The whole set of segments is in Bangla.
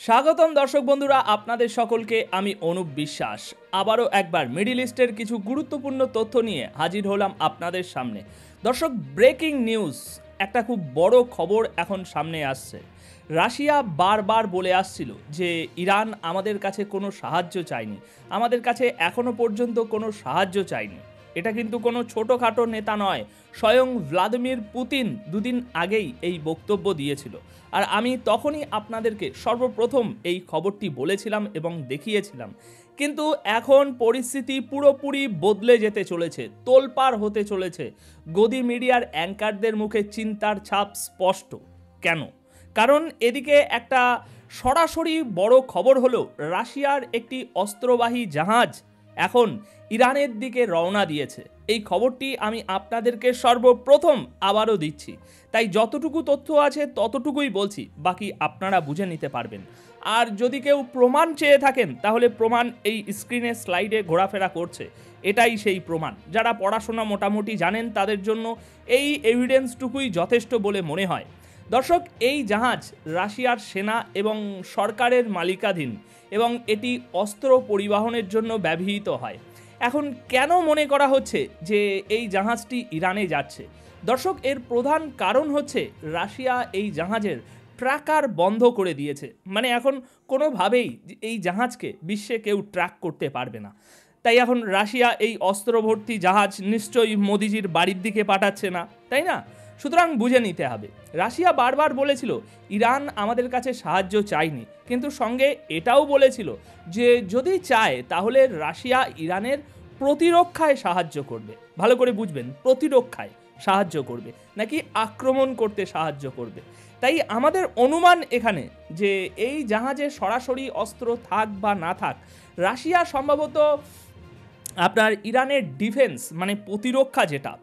স্বাগতম দর্শক বন্ধুরা, আপনাদের সকলকে আমি অনুপ বিশ্বাস আবারও একবার মিডল ইস্টের কিছু গুরুত্বপূর্ণ তথ্য নিয়ে হাজির হলাম আপনাদের সামনে। দর্শক, ব্রেকিং নিউজ, একটা খুব বড় খবর এখন সামনে আসছে। রাশিয়া বারবার বলে আসছিল যে ইরান আমাদের কাছে কোনো সাহায্য চায়নি, আমাদের কাছে এখনো পর্যন্ত কোনো সাহায্য চায়নি। এটা কিন্তু কোনো ছোটোখাটো নেতা নয়, স্বয়ং ভ্লাদিমির পুতিন দুদিন আগেই এই বক্তব্য দিয়েছিল। আর আমি তখনই আপনাদেরকে সর্বপ্রথম এই খবরটি বলেছিলাম এবং দেখিয়েছিলাম। কিন্তু এখন পরিস্থিতি পুরোপুরি বদলে যেতে চলেছে, তোলপাড় হতে চলেছে। গদি মিডিয়ার অ্যাঙ্কারদের মুখে চিন্তার ছাপ স্পষ্ট। কেন? কারণ এদিকে একটা সরাসরি বড় খবর হলো, রাশিয়ার একটি অস্ত্রবাহী জাহাজ এখন ইরানের দিকে রওনা দিয়েছে। এই খবরটি আমি আপনাদেরকে সর্বপ্রথম আবারও দিচ্ছি, তাই যতটুকু তথ্য আছে ততটুকুই বলছি, বাকি আপনারা বুঝে নিতে পারবেন। আর যদি কেউ প্রমাণ চেয়ে থাকেন, তাহলে প্রমাণ এই স্ক্রিনে স্লাইডে ঘোরাফেরা করছে, এটাই সেই প্রমাণ। যারা পড়াশোনা মোটামুটি জানেন তাদের জন্য এই এভিডেন্সটুকুই যথেষ্ট বলে মনে হয়। দর্শক, এই জাহাজ রাশিয়ার সেনা এবং সরকারের মালিকাধীন এবং এটি অস্ত্র পরিবহনের জন্য ব্যবহৃত হয়। এখন কেন মনে করা হচ্ছে যে এই জাহাজটি ইরানে যাচ্ছে? দর্শক, এর প্রধান কারণ হচ্ছে রাশিয়া এই জাহাজের ট্র্যাকার বন্ধ করে দিয়েছে। মানে এখন কোনোভাবেই এই জাহাজকে বিশ্বে কেউ ট্র্যাক করতে পারবে না। তাই এখন রাশিয়া এই অস্ত্র ভর্তি জাহাজ নিশ্চয়ই মোদিজির বাড়ির দিকে পাঠাচ্ছে না, তাই না? সুতরাং বুঝে নিতে হবে, রাশিয়া বারবার বলেছিল ইরান আমাদের কাছে সাহায্য চায়নি, কিন্তু সঙ্গে এটাও বলেছিল যে যদি চায় তাহলে রাশিয়া ইরানের প্রতিরক্ষায় সাহায্য করবে। ভালো করে বুঝবেন, প্রতিরক্ষায় সাহায্য করবে নাকি আক্রমণ করতে সাহায্য করবে। তাই আমাদের অনুমান এখানে যে এই জাহাজে সরাসরি অস্ত্র থাক বা না থাক, রাশিয়া সম্ভবত আপনার ইরানের ডিফেন্স মানে প্রতিরক্ষা যেটা,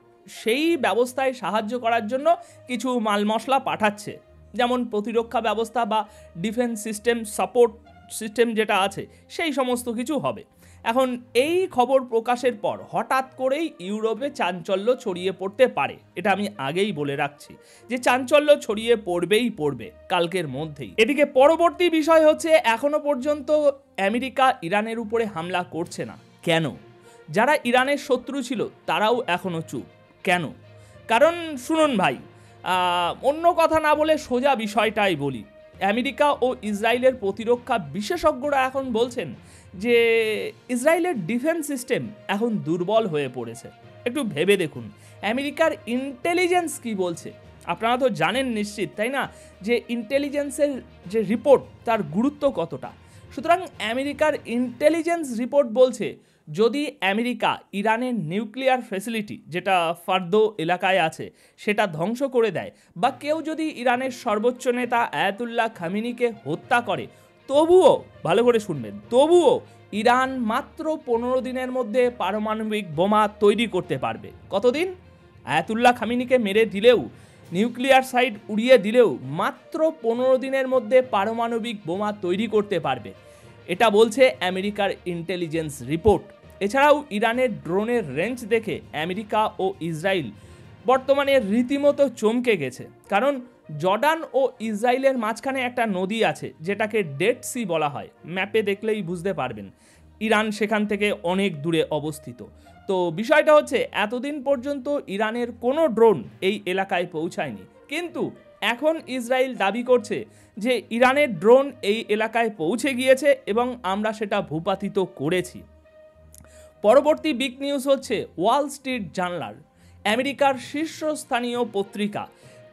সেই ব্যবস্থায় সাহায্য করার জন্য কিছু মাল মশলা পাঠাচ্ছে, যেমন প্রতিরক্ষা ব্যবস্থা বা ডিফেন্স সিস্টেম সাপোর্ট সিস্টেম যেটা আছে, সেই সমস্ত কিছু হবে। এখন এই খবর প্রকাশের পর হঠাৎ করেই ইউরোপে চাঞ্চল্য ছড়িয়ে পড়তে পারে, এটা আমি আগেই বলে রাখছি যে চাঞ্চল্য ছড়িয়ে পড়বেই পড়বে কালকের মধ্যেই। এদিকে পরবর্তী বিষয় হচ্ছে, এখনো পর্যন্ত আমেরিকা ইরানের উপরে হামলা করছে না। কেন? যারা ইরানের শত্রু ছিল তারাও এখনো চুপ। কেন? কারণ শুনুন ভাই, অন্য কথা না বলে সোজা বিষয়টাই বলি। আমেরিকা ও ইসরায়েলের প্রতিরক্ষা বিশেষজ্ঞরা এখন বলছেন যে ইসরায়েলের ডিফেন্স সিস্টেম এখন দুর্বল হয়ে পড়েছে। একটু ভেবে দেখুন, আমেরিকার ইন্টেলিজেন্স কি বলছে। আপনারা তো জানেন নিশ্চিত, তাই না, যে ইন্টেলিজেন্সের যে রিপোর্ট তার গুরুত্ব কতটা। সুতরাং আমেরিকার ইন্টেলিজেন্স রিপোর্ট বলছে, যদি আমেরিকা ইরানের নিউক্লিয়ার ফ্যাসিলিটি যেটা ফার্দো এলাকায় আছে সেটা ধ্বংস করে দেয়, বা কেউ যদি ইরানের সর্বোচ্চ নেতা আয়াতুল্লাহ খামেনিকে হত্যা করে, তবুও, ভালো করে শুনবেন, তবুও ইরান মাত্র 15 দিনের মধ্যে পারমাণবিক বোমা তৈরি করতে পারবে। কতদিন? আয়াতুল্লাহ খামেনিকে মেরে দিলেও, নিউক্লিয়ার সাইট উড়িয়ে দিলেও মাত্র 15 দিনের মধ্যে পারমাণবিক বোমা তৈরি করতে পারবে। এটা বলছে আমেরিকার ইন্টেলিজেন্স রিপোর্ট। এছাড়াও ইরানের ড্রোনের রেঞ্জ দেখে আমেরিকা ও ইসরায়েল বর্তমানে রীতিমতো চমকে গেছে। কারণ জর্ডান ও ইসরায়েলের মাঝখানে একটা নদী আছে যেটাকে ডেড সি বলা হয়, ম্যাপে দেখলেই বুঝতে পারবেন। ইরান সেখান থেকে অনেক দূরে অবস্থিত। তো বিষয়টা হচ্ছে, এতদিন পর্যন্ত ইরানের কোনো ড্রোন এই এলাকায় পৌঁছায়নি, কিন্তু এখন ইসরায়েল দাবি করছে যে ইরানের ড্রোন এই এলাকায় পৌঁছে গিয়েছে এবং আমরা সেটা ভূপাতিত করেছি। পরবর্তী বিগ নিউজ হচ্ছে, ওয়াল স্ট্রিট জার্নাল, আমেরিকার শীর্ষস্থানীয় পত্রিকা,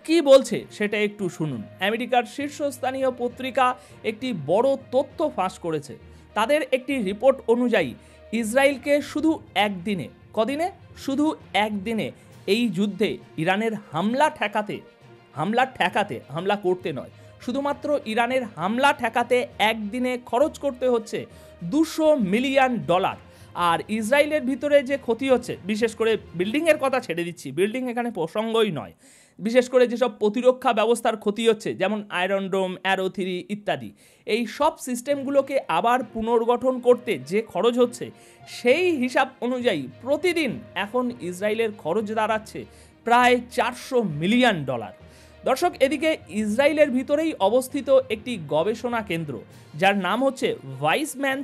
কি বলছে সেটা একটু শুনুন। আমেরিকার শীর্ষস্থানীয় পত্রিকা একটি বড় তথ্য ফাঁস করেছে। তাদের একটি রিপোর্ট অনুযায়ী ইসরায়েলকে শুধু একদিনে, কদিনে? শুধু একদিনে এই যুদ্ধে ইরানের হামলা করতে নয়, শুধুমাত্র ইরানের হামলা ঠেকাতে একদিনে খরচ করতে হচ্ছে $200 মিলিয়ন। আর ইসরায়েলের ভিতরে যে ক্ষতি হচ্ছে, বিশেষ করে বিল্ডিংয়ের কথা ছেড়ে দিচ্ছি, বিল্ডিং এখানে প্রসঙ্গই নয়, বিশেষ করে যেসব প্রতিরক্ষা ব্যবস্থার ক্ষতি হচ্ছে, যেমন আয়রন ডোম, অ্যারো 3 ইত্যাদি, এই সব সিস্টেমগুলোকে আবার পুনর্গঠন করতে যে খরচ হচ্ছে, সেই হিসাব অনুযায়ী প্রতিদিন এখন ইসরায়েলের খরচ দাঁড়াচ্ছে প্রায় $400 মিলিয়ন। দর্শক, এদিকে ইসরায়েলের ভিতরেই অবস্থিত একটি গবেষণা কেন্দ্র, যার নাম হচ্ছে ভাইসম্যান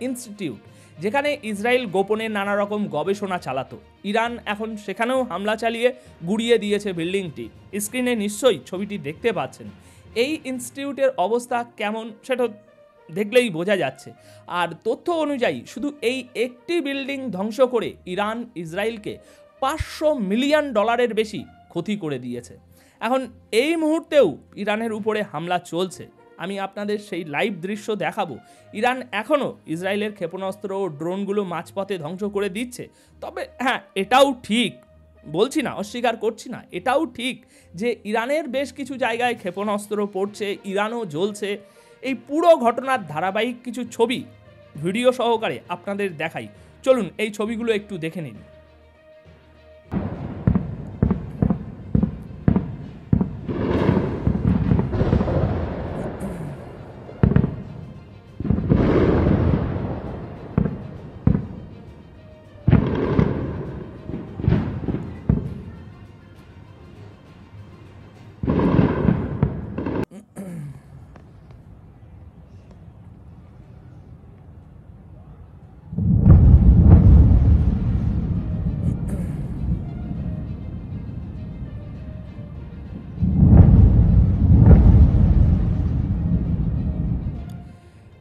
ইনস্টিটিউট, যেখানে ইসরায়েল গোপনে নানা রকম গবেষণা চালাতো। ইরান এখন সেখানেও হামলা চালিয়ে গুড়িয়ে দিয়েছে বিল্ডিংটি। স্ক্রিনে নিশ্চয়ই ছবিটি দেখতে পাচ্ছেন। এই ইনস্টিটিউটের অবস্থা কেমন সেটা দেখলেই বোঝা যাচ্ছে। আর তথ্য অনুযায়ী শুধু এই একটি বিল্ডিং ধ্বংস করে ইরান ইসরায়েলকে $500 মিলিয়ন বেশি ক্ষতি করে দিয়েছে। এখন এই মুহূর্তেও ইরানের উপরে হামলা চলছে। আমি আপনাদের সেই লাইভ দৃশ্য দেখাবো। ইরান এখনও ইসরায়েলের ক্ষেপণাস্ত্র ও ড্রোনগুলো মাঝপথে ধ্বংস করে দিচ্ছে। তবে হ্যাঁ, এটাও ঠিক, বলছি না, অস্বীকার করছি না, এটাও ঠিক যে ইরানের বেশ কিছু জায়গায় ক্ষেপণাস্ত্র পড়ছে, ইরানও জ্বলছে। এই পুরো ঘটনার ধারাবাহিক কিছু ছবি ভিডিও সহকারে আপনাদের দেখাই। চলুন এই ছবিগুলো একটু দেখে নিন।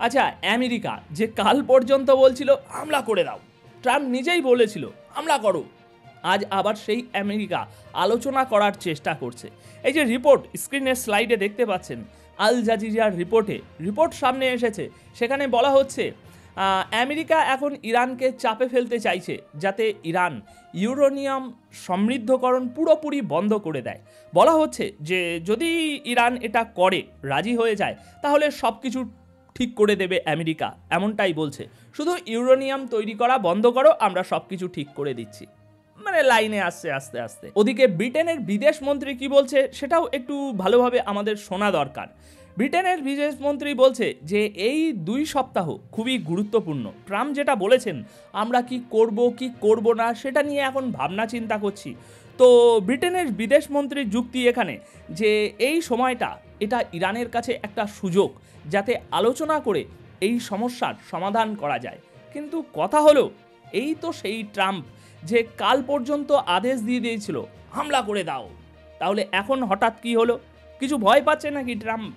আচ্ছা, আমেরিকা যে কাল পর্যন্ত বলছিল হামলা করে দাও, ট্রাম্প নিজেই বলেছিল হামলা করো, আজ আবার সেই আমেরিকা আলোচনা করার চেষ্টা করছে। এই যে রিপোর্ট স্ক্রিনের স্লাইডে দেখতে পাচ্ছেন, আল জাজিরার রিপোর্ট সামনে এসেছে। সেখানে বলা হচ্ছে আমেরিকা এখন ইরানকে চাপে ফেলতে চাইছে, যাতে ইরান ইউরেনিয়াম সমৃদ্ধকরণ পুরোপুরি বন্ধ করে দেয়। বলা হচ্ছে যে যদি ইরান এটা করে, রাজি হয়ে যায়, তাহলে সব কিছু ঠিক করে দেবে আমেরিকা, এমনটাই বলছে। শুধু ইউরেনিয়াম তৈরি করা বন্ধ করো, আমরা সব কিছু ঠিক করে দিচ্ছি। মানে লাইনে আসছে আস্তে আস্তে। ওদিকে ব্রিটেনের বিদেশ মন্ত্রী কি বলছে সেটাও একটু ভালোভাবে আমাদের শোনা দরকার। ব্রিটেনের বিদেশ মন্ত্রী বলছে যে এই 2 সপ্তাহ খুবই গুরুত্বপূর্ণ। ট্রাম্প যেটা বলেছেন, আমরা কি করব না সেটা নিয়ে এখন ভাবনা চিন্তা করছি। তো ব্রিটেনের বিদেশ মন্ত্রীর যুক্তি এখানে যে এই সময়টা এটা ইরানের কাছে একটা সুযোগ, যাতে আলোচনা করে এই সমস্যার সমাধান করা যায়। কিন্তু কথা হলো, এই তো সেই ট্রাম্প যে কাল পর্যন্ত আদেশ দিয়ে দিয়েছিল হামলা করে দাও, তাহলে এখন হঠাৎ কি হলো? কিছু ভয় পাচ্ছে নাকি ট্রাম্প?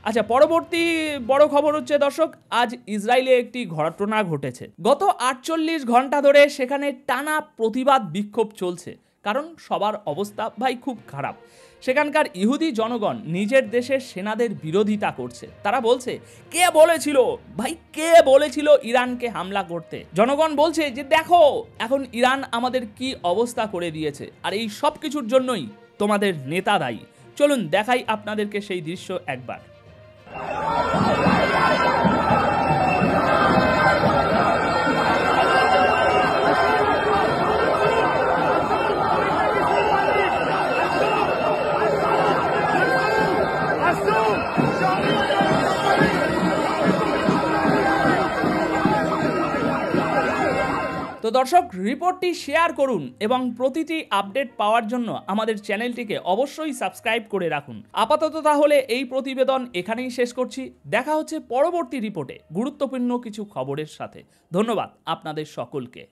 আচ্ছা, পরবর্তী বড় খবর হচ্ছে দর্শক, আজ ইসরায়েলে একটি ঘটনা ঘটেছে। গত 48 ঘন্টা ধরে সেখানে টানা প্রতিবাদ বিক্ষোভ চলছে, কারণ সবার অবস্থা ভাই খুব খারাপ। সেখানকার ইহুদি জনগণ নিজের দেশের সেনাদের বিরোধিতা করছে। তারা বলছে, কে বলেছিল ইরানকে হামলা করতে? জনগণ বলছে যে দেখো এখন ইরান আমাদের কি অবস্থা করে দিয়েছে, আর এই সব কিছুর জন্যই তোমাদের নেতা দায়ী। চলুন দেখাই আপনাদেরকে সেই দৃশ্য একবার। তো দর্শক, রিপোর্টটি শেয়ার করুন এবং প্রতিটি আপডেট পাওয়ার জন্য আমাদের চ্যানেলটিকে অবশ্যই সাবস্ক্রাইব করে রাখুন। আপাতত তাহলে এই প্রতিবেদন এখানেই শেষ করছি। দেখা হচ্ছে পরবর্তী রিপোর্টে গুরুত্বপূর্ণ কিছু খবরের সাথে। ধন্যবাদ আপনাদের সকলকে।